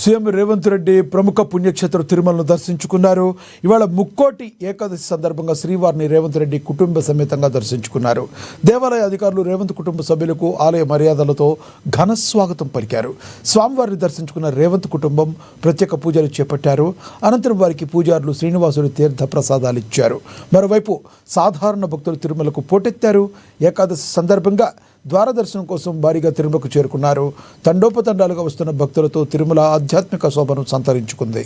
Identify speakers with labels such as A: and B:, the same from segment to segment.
A: CM Revanth Reddy ప్రముఖ పుణ్యక్షేత్రం తిరుమలను దర్శించుకున్నారు. ఇవాళ ముక్కోటి ఏకాదశి సందర్భంగా శ్రీవారిని రేవంత్ రెడ్డి కుటుంబ సమేతంగా దర్శించుకున్నారు. దేవాలయ అధికారులు రేవంత్ కుటుంబ సభ్యులకు ఆలయ మర్యాదలతో ఘన స్వాగతం పలికారు. స్వామివారిని దర్శించుకున్న రేవంత్ కుటుంబం ప్రత్యేక పూజలు చేపట్టారు. అనంతరం వారికి పూజారులు శ్రీనివాసుడి తీర్థ ప్రసాదాలు ఇచ్చారు. మరోవైపు సాధారణ భక్తులు తిరుమలకు పోటెత్తారు. ఏకాదశి సందర్భంగా ద్వార దర్శనం కోసం భారీగా తిరుమలకు చేరుకున్నారు. తండోపతండాలుగా వస్తున్న భక్తులతో తిరుమల ఆధ్యాత్మిక శోభను సంతరించుకుంది.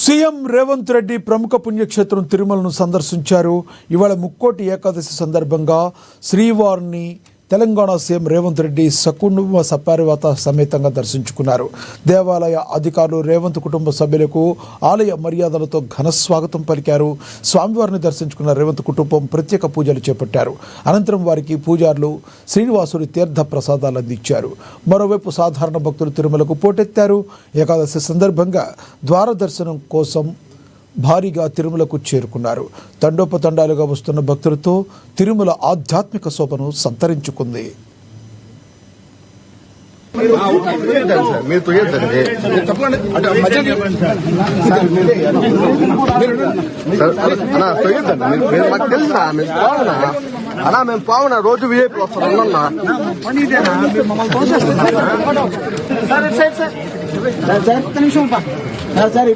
A: సీఎం రేవంత్ రెడ్డి ప్రముఖ పుణ్యక్షేత్రం తిరుమలను సందర్శించారు. ఇవాళ ముక్కోటి ఏకాదశి సందర్భంగా శ్రీవారిని తెలంగాణ సీఎం రేవంత్ రెడ్డి సకుటుంబ సపరివార సమేతంగా దర్శించుకున్నారు. దేవాలయ అధికారులు రేవంత్ కుటుంబ సభ్యులకు ఆలయ మర్యాదలతో ఘన స్వాగతం పలికారు. స్వామివారిని దర్శించుకున్న రేవంత్ కుటుంబం ప్రత్యేక పూజలు చేపట్టారు. అనంతరం వారికి పూజారులు శ్రీనివాసుడి తీర్థ ప్రసాదాలు అందించారు. మరోవైపు సాధారణ భక్తులు తిరుమలకు పోటెత్తారు. ఏకాదశి సందర్భంగా ద్వార దర్శనం కోసం భారీగా తిరుమలకు చేరుకున్నారు. తండోపతండాలుగా వస్తున్న భక్తులతో తిరుమల ఆధ్యాత్మిక శోభను సంతరించుకుంది.
B: అన్నా మేము పావునా రోజు విఐపీ వస్తాం.
C: Sir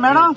C: madam